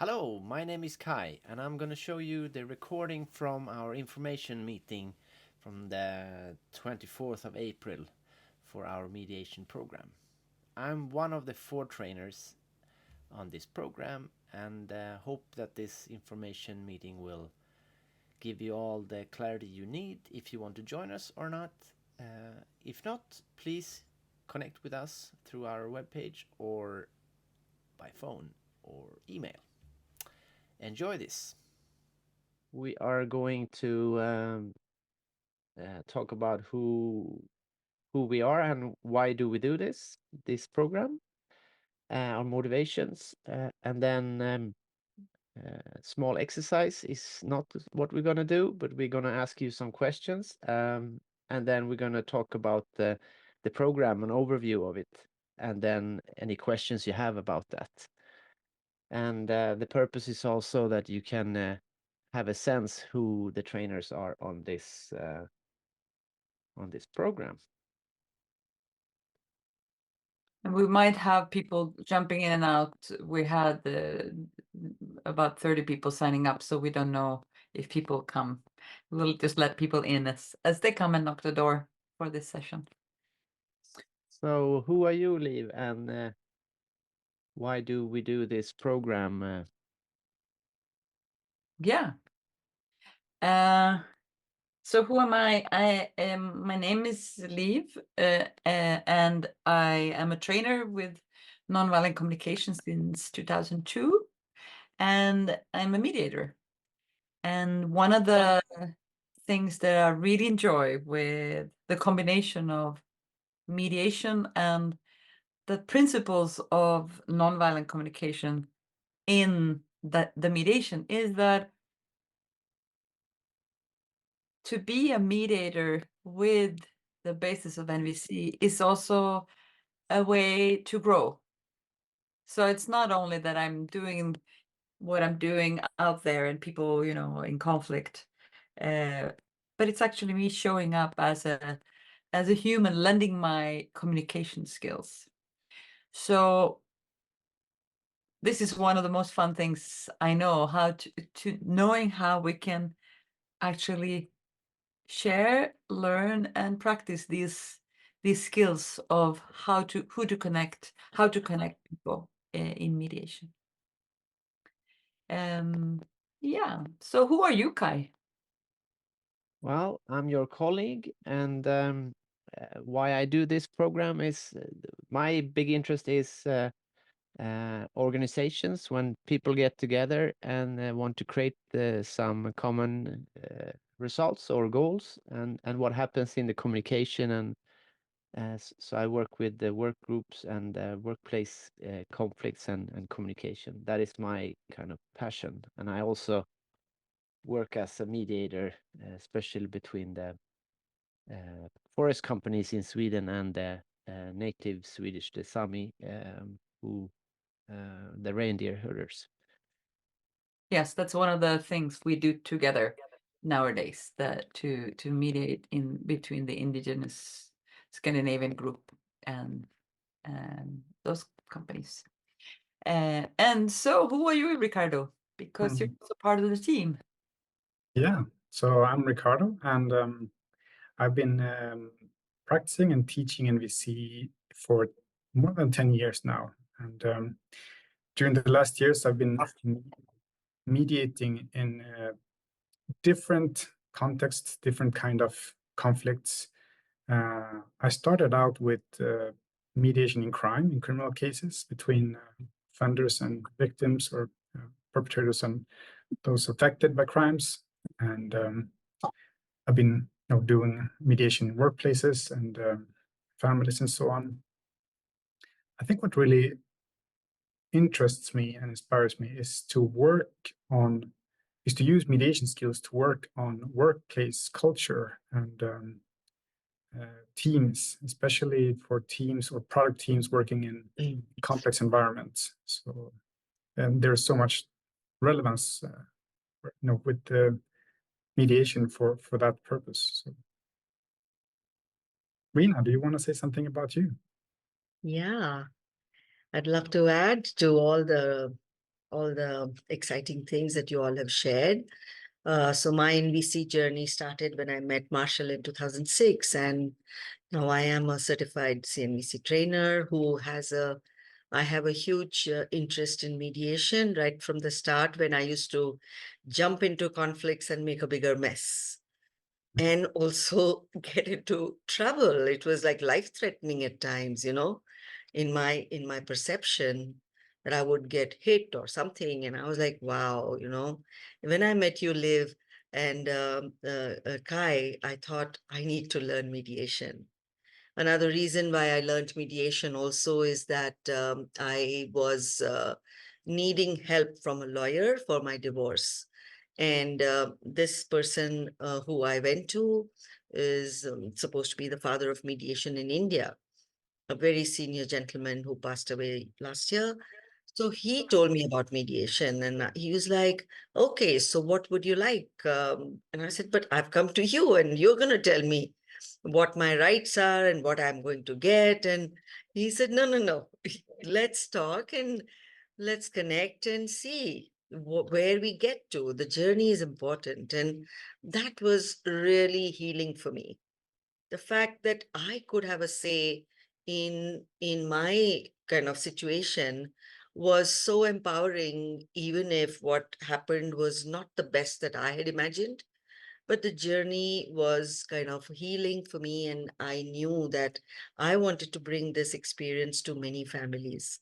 Hello, my name is Kai, and I'm going to show you the recording from our information meeting from the 24th of April for our mediation program. I'm one of the 4 trainers on this program and hope that this information meeting will give you all the clarity you need if you want to join us or not. If not, please connect with us through our webpage or by phone or email. Enjoy this. We are going to talk about who we are and why do we do this program, our motivations, and then small exercise is not what we're gonna do, but we're gonna ask you some questions, and then we're gonna talk about the program, an overview of it, and then any questions you have about that. And the purpose is also that you can have a sense who the trainers are on this program. And we might have people jumping in and out. We had about 30 people signing up, so we don't know if people come. We'll just let people in as they come and knock the door for this session. So who are you, Liv, and why do we do this program? Yeah. So who am I? My name is Liv, and I am a trainer with nonviolent communication since 2002, and I'm a mediator. And one of the things that I really enjoy with the combination of mediation and the principles of nonviolent communication in the mediation is that to be a mediator with the basis of NVC is also a way to grow. So it's not only that I'm doing what I'm doing out there and people, in conflict, but it's actually me showing up as a human, lending my communication skills. So this is one of the most fun things I know, how to knowing how we can actually share, learn, and practice these skills of how to connect people in mediation. Yeah. So who are you, Kai? Well, I'm your colleague, and why I do this program is my big interest is organizations when people get together and want to create some common results or goals, and what happens in the communication. And so I work with the work groups and workplace conflicts and communication. That is my kind of passion, and I also work as a mediator, especially between the forest companies in Sweden and the native Swedish, the Sami, who the reindeer herders. Yes, that's one of the things we do together nowadays, that to mediate in between the indigenous Scandinavian group and those companies. And so who are you, Ricardo? Because you're also part of the team. Yeah, so I'm Ricardo, and I've been practicing and teaching NVC for more than 10 years now. And during the last years, I've been mediating in different contexts, different kind of conflicts. I started out with mediation in crime, in criminal cases between offenders and victims, or perpetrators and those affected by crimes. And I've been doing mediation in workplaces and families and so on. I think what really interests me and inspires me is to use mediation skills to work on workplace culture and teams, especially for teams or product teams working in complex environments. So, and there's so much relevance, with the mediation for that purpose. So, Rina, do you want to say something about you? Yeah, I'd love to add to all the all the exciting things that you all have shared. So my NVC journey started when I met Marshall in 2006, and now I am a certified CNVC trainer I have a huge interest in mediation right from the start when I used to jump into conflicts and make a bigger mess and also get into trouble. It was like life-threatening at times, in my perception that I would get hit or something. And I was like, wow, when I met you, Liv, and Kai, I thought I need to learn mediation. Another reason why I learned mediation also is that I was needing help from a lawyer for my divorce. And this person who I went to is supposed to be the father of mediation in India, a very senior gentleman who passed away last year. So he told me about mediation, and he was like, okay, so what would you like? And I said, but I've come to you and you're going to tell me what my rights are and what I'm going to get. And he said, no, no, no, let's talk and let's connect and see where we get to. The journey is important. And that was really healing for me. The fact that I could have a say in my kind of situation was so empowering, even if what happened was not the best that I had imagined. But the journey was kind of healing for me, and I knew that I wanted to bring this experience to many families,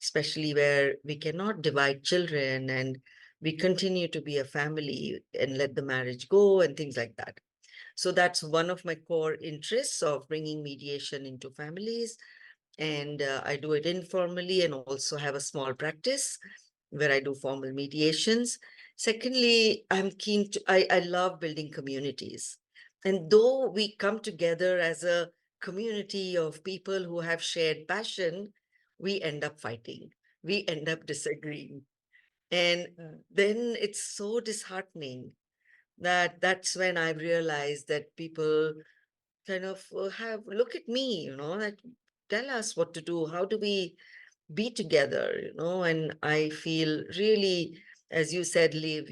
especially where we cannot divide children and we continue to be a family and let the marriage go and things like that. So that's one of my core interests of bringing mediation into families. And I do it informally and also have a small practice where I do formal mediations. Secondly, I love building communities. And though we come together as a community of people who have shared passion, we end up fighting. We end up disagreeing. And then it's so disheartening that's when I realized that people kind of have look at me, that tell us what to do. How do we be together, and I feel really, as you said, Liv,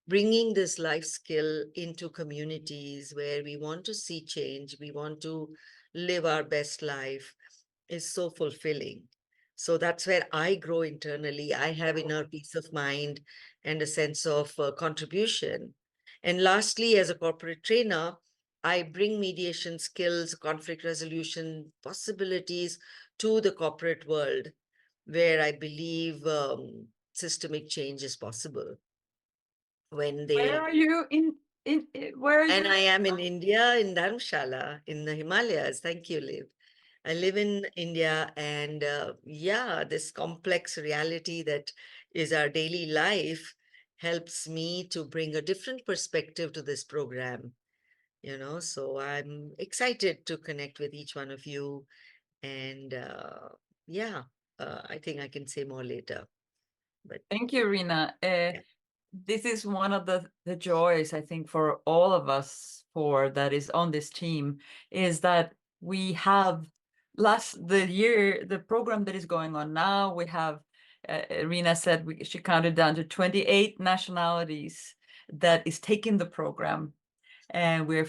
bringing this life skill into communities where we want to see change, we want to live our best life is so fulfilling. So that's where I grow internally. I have inner peace of mind and a sense of contribution. And lastly, as a corporate trainer, I bring mediation skills, conflict resolution possibilities to the corporate world where I believe systemic change is possible when Where they are you where are and you? I am in India, in Dharamshala, in the Himalayas. Thank you, Liv. I live in India, and yeah, this complex reality that is our daily life helps me to bring a different perspective to this program, So I'm excited to connect with each one of you. And yeah, I think I can say more later. But Thank you, Rina. yeah. This is one of the joys, I think, for all of us that is on this team, is that we have the program that is going on now, we have, Rina said she counted down to 28 nationalities that is taking the program, and we're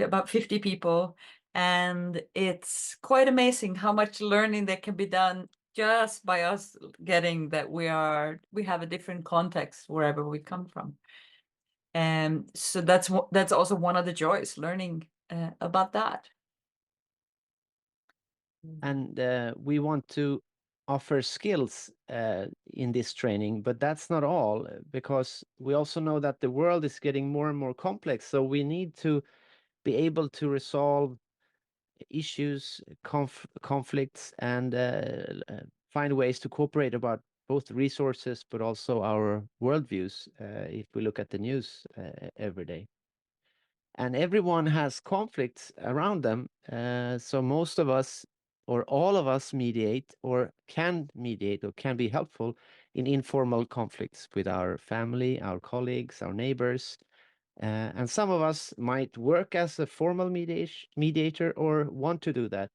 about 50 people. And it's quite amazing how much learning that can be done just by us getting that we have a different context wherever we come from. And so that's also one of the joys, learning about that. And we want to offer skills in this training, but that's not all, because we also know that the world is getting more and more complex. So we need to be able to resolve issues, conflicts, and find ways to cooperate about both resources, but also our worldviews, if we look at the news every day. And everyone has conflicts around them. So most of us, or all of us, mediate or can be helpful in informal conflicts with our family, our colleagues, our neighbors. And some of us might work as a formal mediator or want to do that.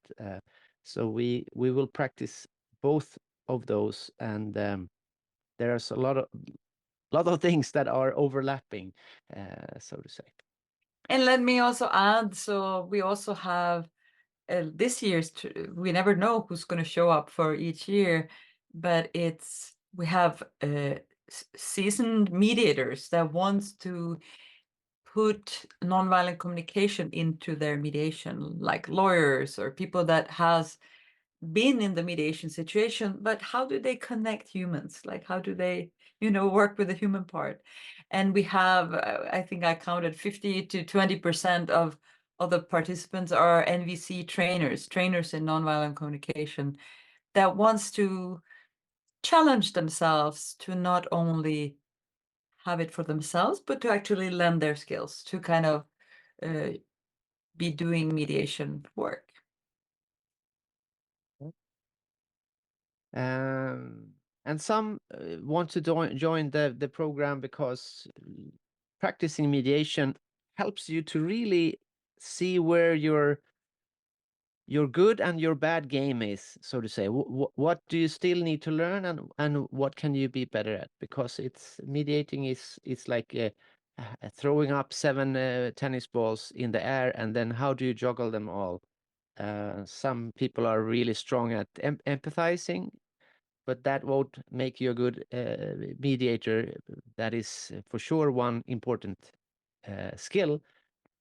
So we will practice both of those, and there's a lot of things that are overlapping, so to say. And let me also add, so we also have this year's, we never know who's going to show up for each year, but we have seasoned mediators that wants to put nonviolent communication into their mediation, like lawyers or people that has been in the mediation situation, but how do they connect humans? Like, how do they, work with the human part? And we have, I think I counted 50 to 20% of the participants are NVC trainers in nonviolent communication that wants to challenge themselves to not only have it for themselves, but to actually lend their skills to kind of be doing mediation work. And some want to join the program because practicing mediation helps you to really see where your good and your bad game is, so to say. What do you still need to learn, and what can you be better at? Because mediating is like throwing up 7 tennis balls in the air, and then how do you juggle them all? Some people are really strong at empathizing, but that won't make you a good mediator. That is for sure one important skill,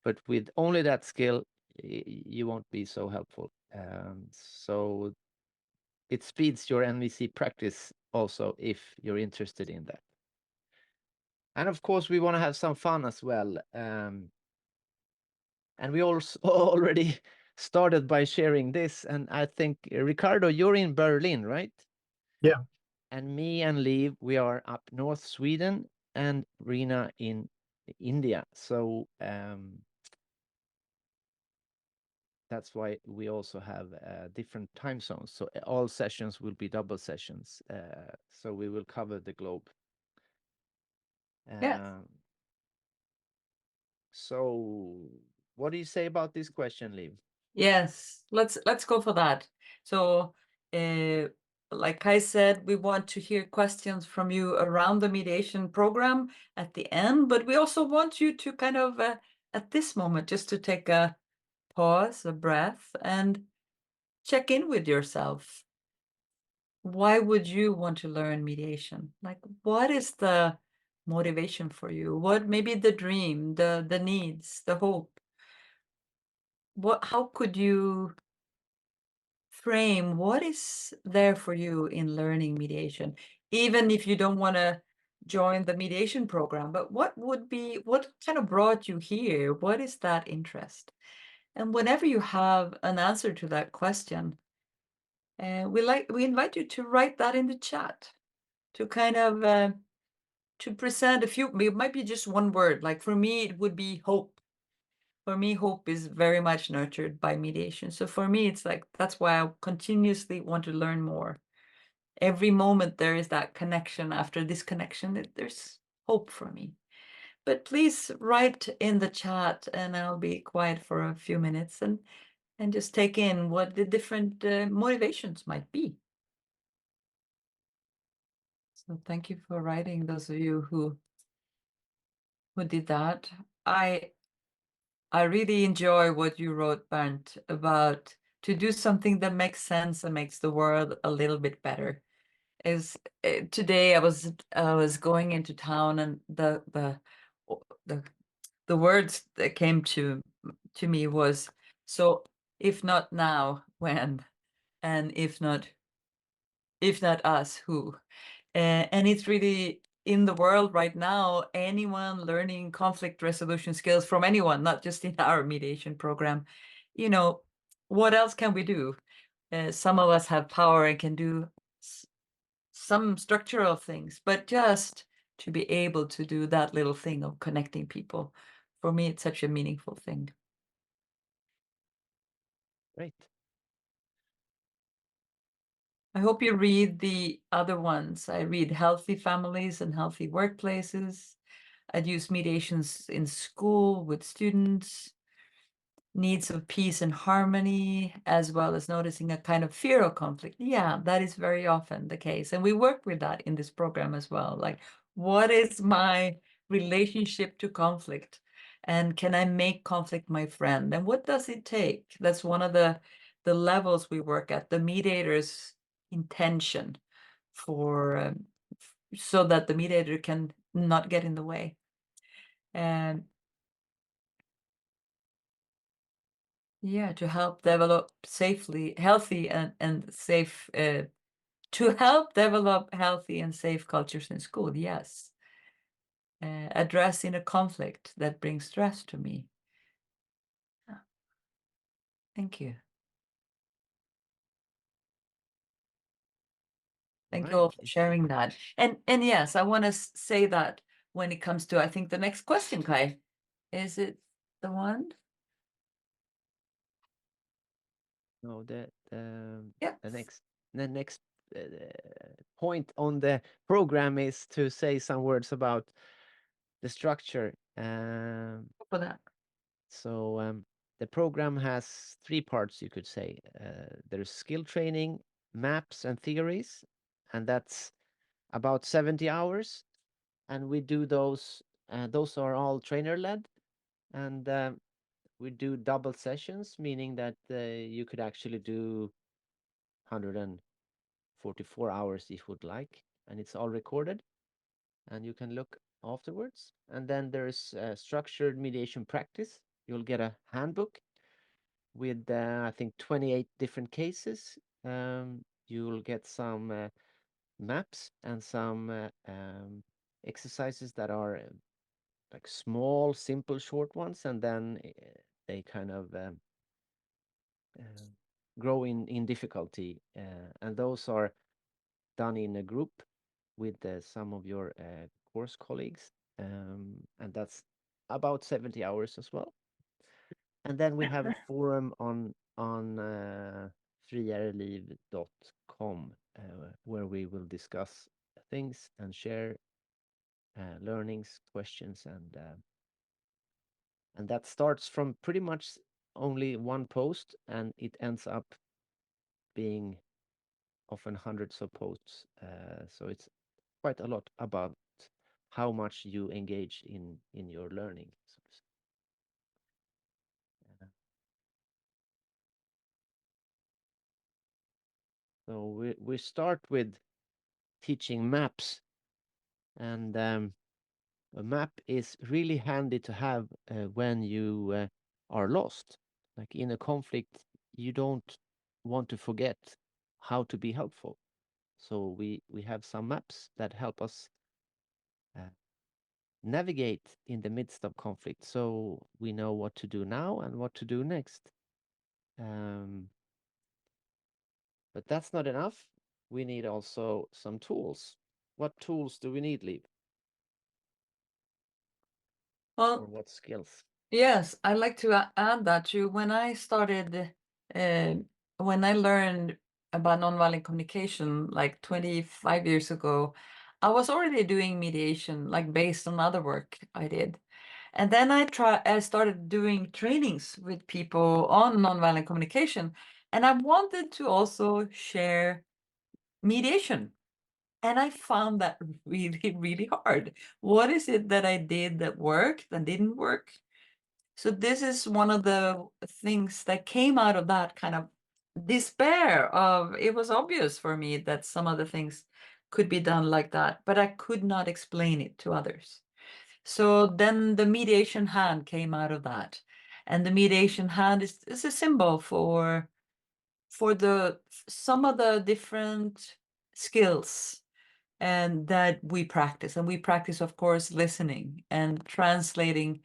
but with only that skill, you won't be so helpful. So it speeds your NVC practice also if you're interested in that. And of course, we want to have some fun as well. And we also already started by sharing this. And I think, Ricardo, you're in Berlin, right? Yeah. And me and Liv, we are up north Sweden, and Rina in India. So that's why we also have different time zones. So all sessions will be double sessions. So we will cover the globe. Yes. So what do you say about this question, Liv? Yes, let's go for that. So, like I said, we want to hear questions from you around the mediation program at the end, but we also want you to kind of, at this moment, just to take a pause, a breath, and check in with yourself. Why would you want to learn mediation? Like, what is the motivation for you? What maybe the dream, the needs, the hope? How could you frame what is there for you in learning mediation, even if you don't want to join the mediation program? But what kind of brought you here? What is that interest? And whenever you have an answer to that question, we invite you to write that in the chat, to kind of to present a few. It might be just one word. Like for me, it would be hope. For me, hope is very much nurtured by mediation. So for me, it's like, that's why I continuously want to learn more. Every moment there is that connection. After this connection, there's hope for me. But please write in the chat, and I'll be quiet for a few minutes and just take in what the different motivations might be. So thank you for writing, those of you who did that. I really enjoy what you wrote, Bernd, about to do something that makes sense and makes the world a little bit better. Today I was going into town, and the words that came to me was, so if not now, when? And if not us, who? And it's really, in the world right now, anyone learning conflict resolution skills from anyone, not just in our mediation program, what else can we do? Some of us have power and can do some structural things, but just to be able to do that little thing of connecting people, for me, it's such a meaningful thing. Great. I hope you read the other ones. I read Healthy Families and Healthy Workplaces. I'd use mediations in school with students. needs of peace and harmony, as well as noticing a kind of fear of conflict. Yeah, that is very often the case. And we work with that in this program as well. Like, what is my relationship to conflict? And can I make conflict my friend? And what does it take? That's one of the levels we work at, the mediator's intention for so that the mediator can not get in the way. And yeah, to help develop safely, healthy and safe, to help develop healthy and safe cultures in school, yes. Addressing a conflict that brings stress to me. Thank you. Thank you all for sharing that. And yes, I want to say that when it comes to, I think, the next question, Kai, is it the one? No, Yeah. the next point on the program is to say some words about the structure. For that. So the program has 3 parts, you could say. There's skill training, maps, and theories, and that's about 70 hours. And we do those. Those are all trainer-led, and we do double sessions, meaning that you could actually do 144 hours if you would like, and it's all recorded, and you can look afterwards. And then there's structured mediation practice. You'll get a handbook with I think 28 different cases. You'll get some maps and some exercises that are like small, simple, short ones, and then they kind of grow in difficulty, and those are done in a group with some of your course colleagues, and that's about 70 hours as well. And then we have a forum on friareliv.com where we will discuss things and share learnings, questions, and that starts from pretty much only one post, and it ends up being often hundreds of posts. So it's quite a lot about how much you engage in your learning. So we start with teaching maps, and a map is really handy to have when you are lost. Like in a conflict, you don't want to forget how to be helpful. So we have some maps that help us navigate in the midst of conflict, so we know what to do now and what to do next. But that's not enough. We need also some tools. What tools do we need, Liv? Or Well, what skills? yes, I'd like to add that too. When I started, when I learned about nonviolent communication like 25 years ago, I was already doing mediation, like based on other work I did. And then I started doing trainings with people on nonviolent communication, and I wanted to also share mediation. And I found that really, really hard. What is it that I did that worked and didn't work? So this is one of the things that came out of that kind of despair of, it was obvious for me that some of the things could be done like that, but I could not explain it to others. So then the mediation hand came out of that. And the mediation hand is a symbol for some of the different skills and that we practice. And we practice, of course, listening and translating,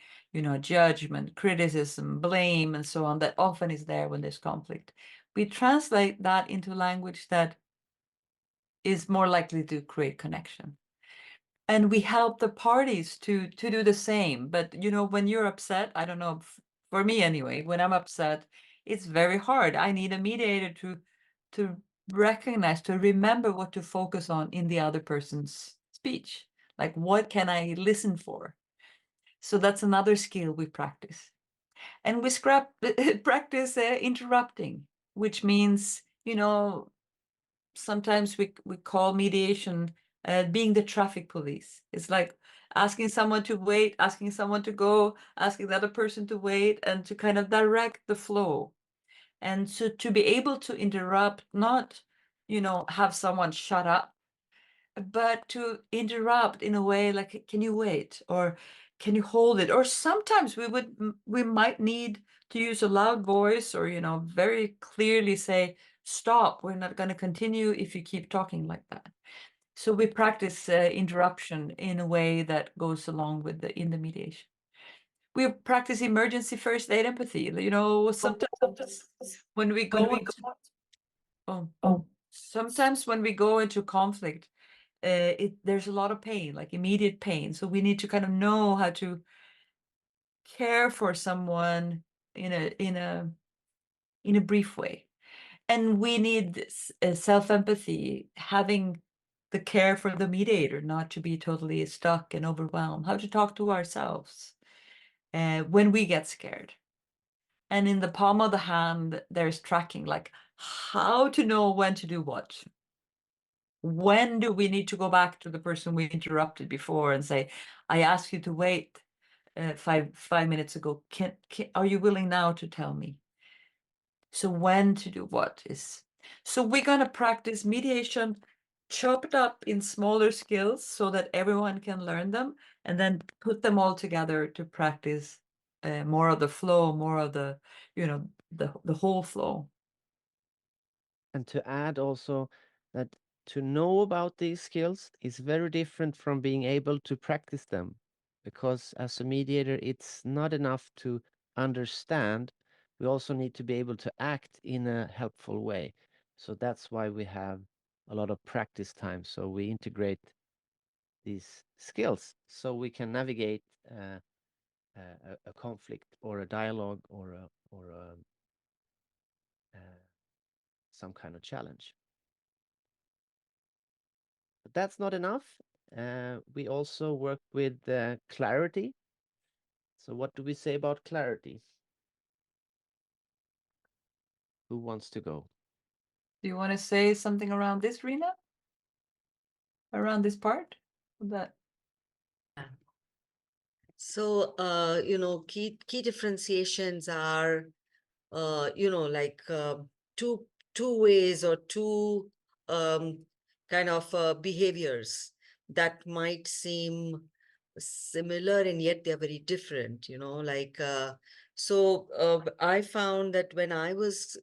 judgment, criticism, blame, and so on, that often is there when there's conflict. We translate that into language that is more likely to create connection. And we help the parties to do the same. But when you're upset, I don't know, for me anyway, when I'm upset, it's very hard. I need a mediator to recognize, to remember what to focus on in the other person's speech. Like, what can I listen for? So that's another skill we practice. And we practice interrupting, which means, sometimes we call mediation being the traffic police. It's like asking someone to wait, asking someone to go, asking the other person to wait, and to kind of direct the flow. And so to be able to interrupt, not, have someone shut up, but to interrupt in a way like, can you wait? Or can you hold it? Or sometimes we might need to use a loud voice, or, very clearly say, stop, we're not going to continue if you keep talking like that. So we practice interruption in a way that goes along with in the mediation. We practice emergency first aid empathy. Sometimes when we go into, sometimes when we go into conflict, there's a lot of pain, like immediate pain. So we need to kind of know how to care for someone in a brief way. And we need self-empathy, having the care for the mediator, not to be totally stuck and overwhelmed, how to talk to ourselves when we get scared. And in the palm of the hand, there's tracking, like how to know when to do what. When do we need to go back to the person we interrupted before and say, I asked you to wait 5 minutes ago. Are you willing now to tell me? So when to do what is. So we're going to practice mediation, chop it up in smaller skills so that everyone can learn them, and then put them all together to practice more of the flow, more of the, the whole flow. And to add also that to know about these skills is very different from being able to practice them. Because as a mediator, it's not enough to understand. We also need to be able to act in a helpful way. So that's why we have a lot of practice time. So we integrate these skills so we can navigate a conflict or a dialogue or some kind of challenge. But that's not enough. We also work with clarity. So what do we say about clarity? Who wants to go? Do you want to say something around this, Rena? Around this part? That. So, key differentiations are, like two ways or two kind of behaviors that might seem similar and yet they're very different. I found that when I was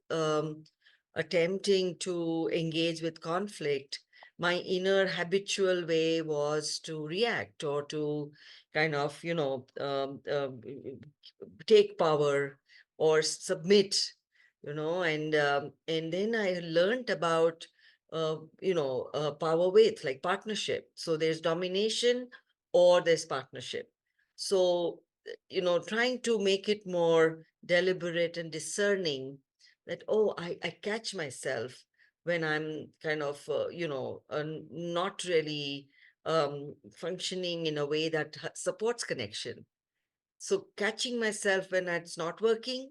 attempting to engage with conflict, my inner habitual way was to react or to kind of, take power or submit, and then I learned about, power with like partnership. So there's domination or there's partnership. So, trying to make it more deliberate and discerning that, oh, I catch myself when I'm kind of, not really functioning in a way that supports connection. So catching myself when it's not working,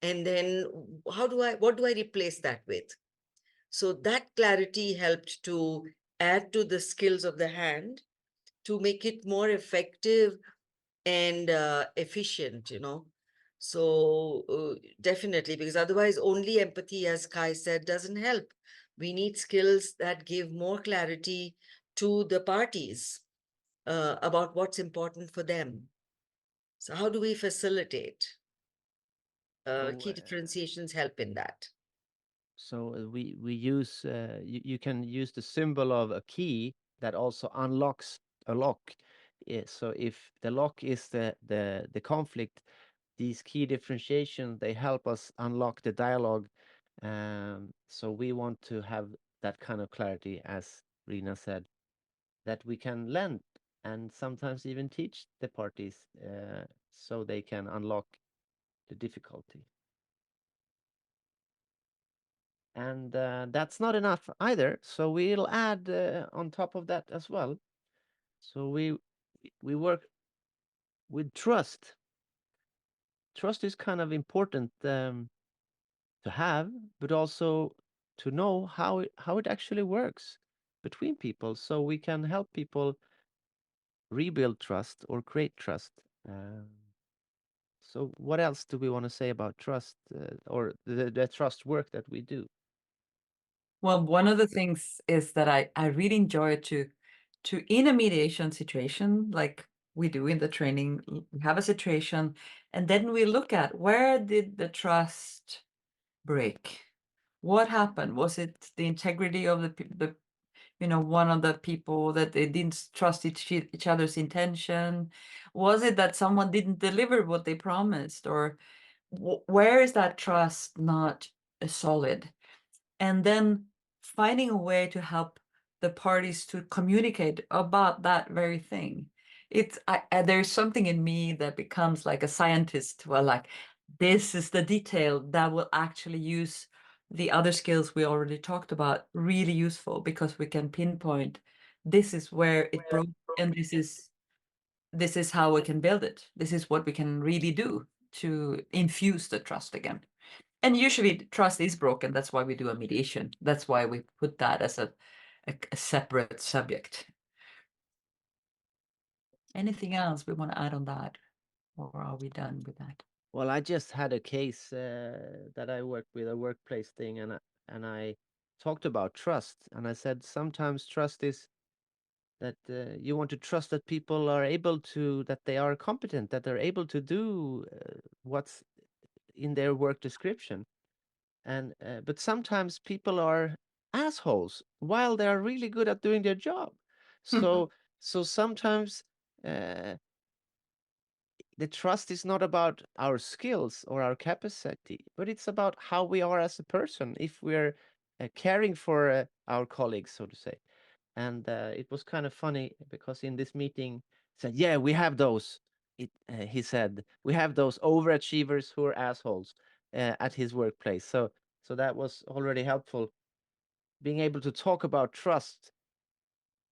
and then what do I replace that with? So that clarity helped to add to the skills of the hand to make it more effective and efficient, So definitely, because otherwise only empathy, as Kai said, doesn't help. We need skills that give more clarity to the parties about what's important for them. So how do we facilitate? Key differentiations help in that. So we use you can use the symbol of a key that also unlocks a lock. So if the lock is the conflict, these key differentiation they help us unlock the dialogue. So we want to have that kind of clarity, as Rina said, that we can lend and sometimes even teach the parties so they can unlock the difficulty. And that's not enough either. So we'll add on top of that as well. So we work with trust. trust is kind of important to have, but also to know how it actually works between people, so we can help people rebuild trust or create trust. So what else do we want to say about trust, or the trust work that we do? Well, one of the things is that I really enjoy to in a mediation situation, like we do in the training, we have a situation, and then we look at where did the trust break? What happened? Was it the integrity of the one of the people that they didn't trust each other's intention? Was it that someone didn't deliver what they promised, or where is that trust not solid? And then finding a way to help the parties to communicate about that very thing. There's something in me that becomes like a scientist. Well, like, this is the detail that will actually use the other skills we already talked about really useful, because we can pinpoint this is where it broke, and this is how we can build it. This is what we can really do to infuse the trust again. And usually trust is broken. That's why we do a mediation. That's why we put that as a separate subject. Anything else we want to add on that? Or are we done with that? Well, I just had a case that I worked with, a workplace thing, and I talked about trust, and I said sometimes trust is that you want to trust that people are able to, that they are competent, that they're able to do what's in their work description, and but sometimes people are assholes while they are really good at doing their job. So so sometimes uh, the trust is not about our skills or our capacity, but it's about how we are as a person, if we're caring for our colleagues, so to say. And it was kind of funny because in this meeting, he said, "Yeah, we have those." He said, "We have those overachievers who are assholes at his workplace." So that was already helpful, being able to talk about trust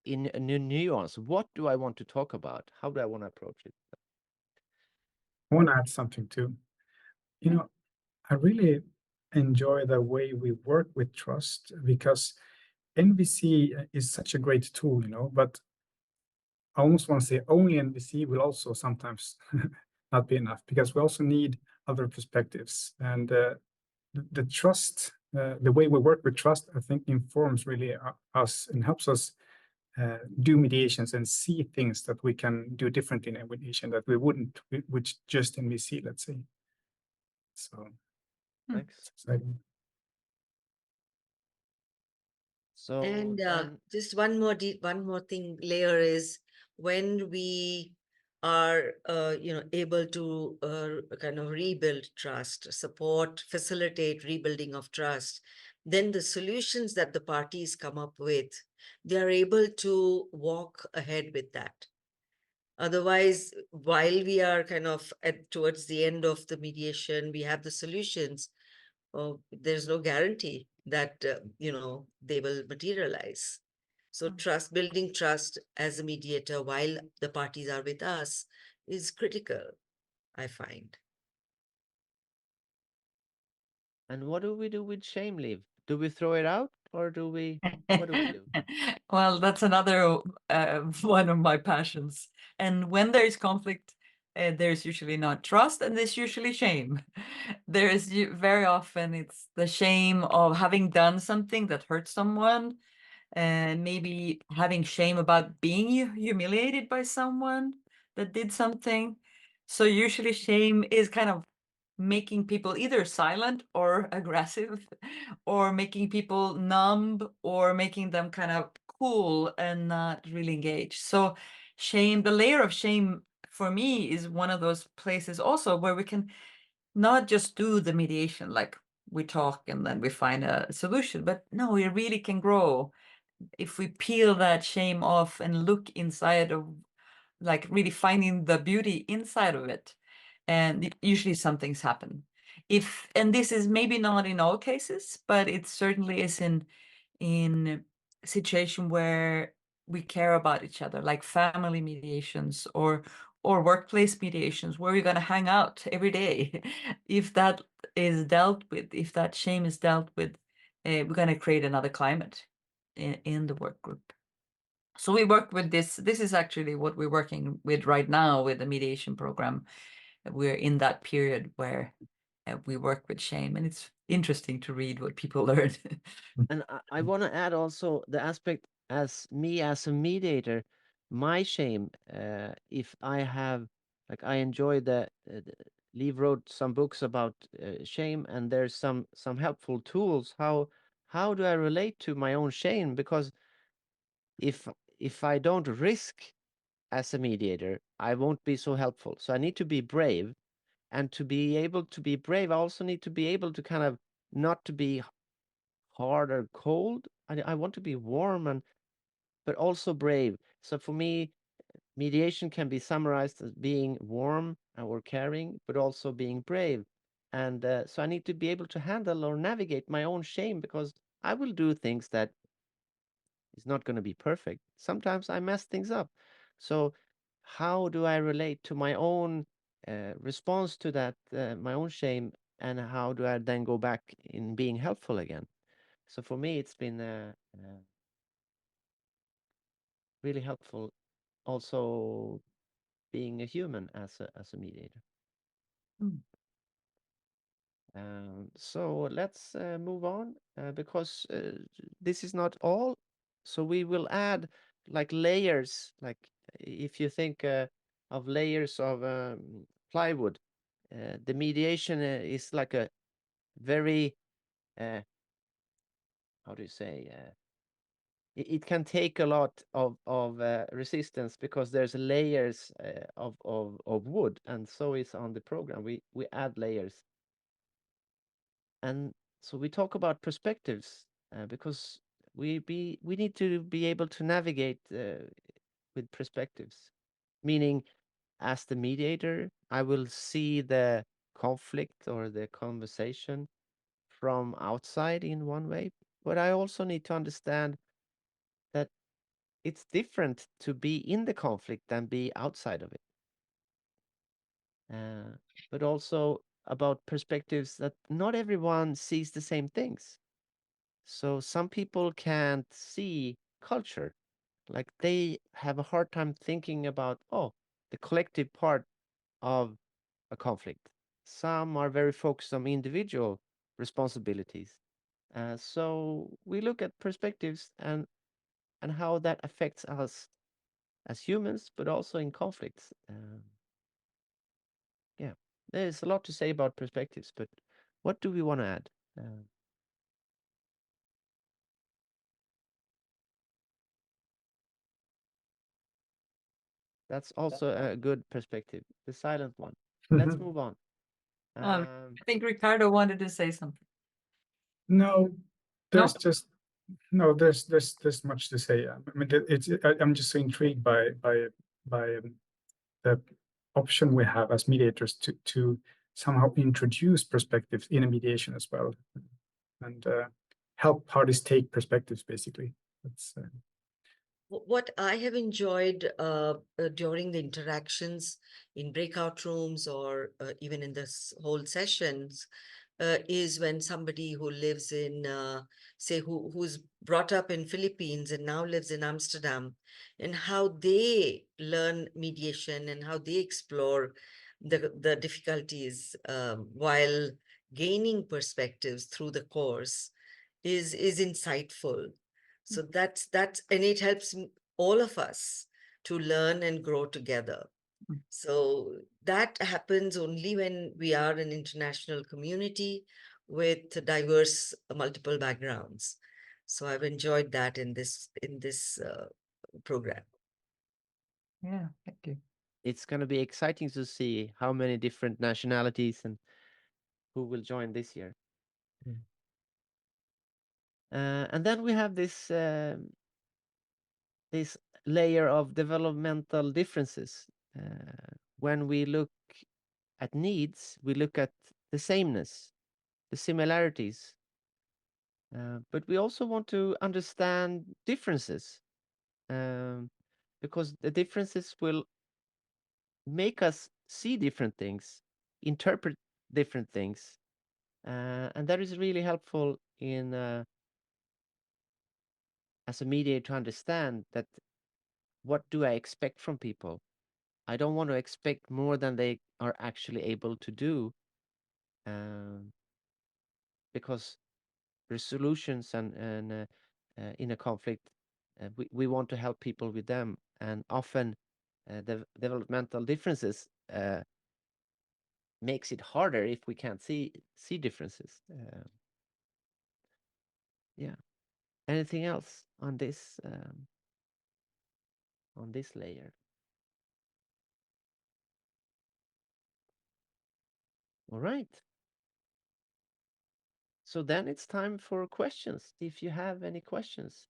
in a new nuance. What do I want to talk about? How do I want to approach it? I want to add something too. You know, I really enjoy the way we work with trust because NVC is such a great tool, but I almost want to say only NVC will also sometimes not be enough because we also need other perspectives. And the trust, the way we work with trust, I think informs really us and helps us do mediations and see things that we can do differently in a mediation that we wouldn't with just NVC, let's say. So Thanks. it's exciting. So And then, just one more thing layer is when we are able to kind of rebuild trust, support, facilitate rebuilding of trust, then the solutions that the parties come up with, they are able to walk ahead with that. Otherwise, while we are kind of towards the end of the mediation, we have the solutions. There's no guarantee that they will materialize. So building trust as a mediator while the parties are with us is critical, I find. and what do we do with shame leave? Do we throw it out, or what do we do? Well, that's another one of my passions. And when there's conflict, there's usually not trust, and there's usually shame. Very often it's the shame of having done something that hurt someone, and maybe having shame about being humiliated by someone that did something. So usually shame is kind of making people either silent or aggressive, or making people numb, or making them kind of cool and not really engaged. So shame, the layer of shame for me is one of those places also where we can not just do the mediation, like we talk and then we find a solution, but no, we really can grow if we peel that shame off and look inside of, like, really finding the beauty inside of it. And usually something's happen. And this is maybe not in all cases, but it certainly is in situation where we care about each other, like family mediations, or or workplace mediations where you're going to hang out every day. If that is dealt with, if that shame is dealt with, we're going to create another climate in the work group. So we work with this. This is actually what we're working with right now with the mediation program. We're in that period where we work with shame, and it's interesting to read what people learn. And I want to add also the aspect as me as a mediator, my shame, if I have, like, I enjoy Liv wrote some books about shame, and there's some helpful tools. How do I relate to my own shame? Because if if I don't risk as a mediator, I won't be so helpful. So I need to be brave, and to be able to be brave, I also need to be able to kind of not to be hard or cold. I want to be warm and but also brave. So for me, mediation can be summarized as being warm or caring, but also being brave. And so I need to be able to handle or navigate my own shame because I will do things that is not going to be perfect. Sometimes I mess things up. So how do I relate to my own response to that, my own shame, and how do I then go back in being helpful again? So for me, it's been really helpful also being a human as a mediator. Mm. So let's move on because this is not all. So we will add like layers, like if you think of layers of plywood, the mediation is like a very, how do you say, it can take a lot of resistance because there's layers of wood, and so is on the program. We add layers, and so we talk about perspectives because we need to be able to navigate with perspectives, meaning as the mediator, I will see the conflict or the conversation from outside in one way, but I also need to understand that it's different to be in the conflict than be outside of it. Uh, but also about perspectives that not everyone sees the same things. So some people can't see culture, like they have a hard time thinking about, oh, the collective part of a conflict. Some are very focused on individual responsibilities. So we look at perspectives and how that affects us as humans, but also in conflicts. Yeah, there's a lot to say about perspectives, but what do we want to add? Uh, that's also a good perspective, the silent one. Let's move on. I think Ricardo wanted to say something. No, No? there's just no, there's much to say. I mean, I'm just so intrigued by the option we have as mediators to somehow introduce perspectives in a mediation as well, and help parties take perspectives. Basically, that's What I have enjoyed during the interactions in breakout rooms or even in this whole sessions is when somebody who lives in, say, who's brought up in Philippines and now lives in Amsterdam, and how they learn mediation and how they explore the difficulties while gaining perspectives through the course is insightful. So that's and it helps all of us to learn and grow together. Mm. So that happens only when we are an international community with diverse multiple backgrounds. So I've enjoyed that in this program. Yeah, thank you. it's going to be exciting to see how many different nationalities and who will join this year. Mm. And then we have this layer of developmental differences. When we look at needs, we look at the sameness, the similarities, but we also want to understand differences, um, because the differences will make us see different things, interpret different things, and that is really helpful in as a mediator to understand that what do I expect from people? I don't want to expect more than they are actually able to do, um, because resolutions and in a conflict, we want to help people with them, and often the developmental differences makes it harder if we can't see differences. Yeah. Anything else on this layer? All right. So then it's time for questions. If you have any questions,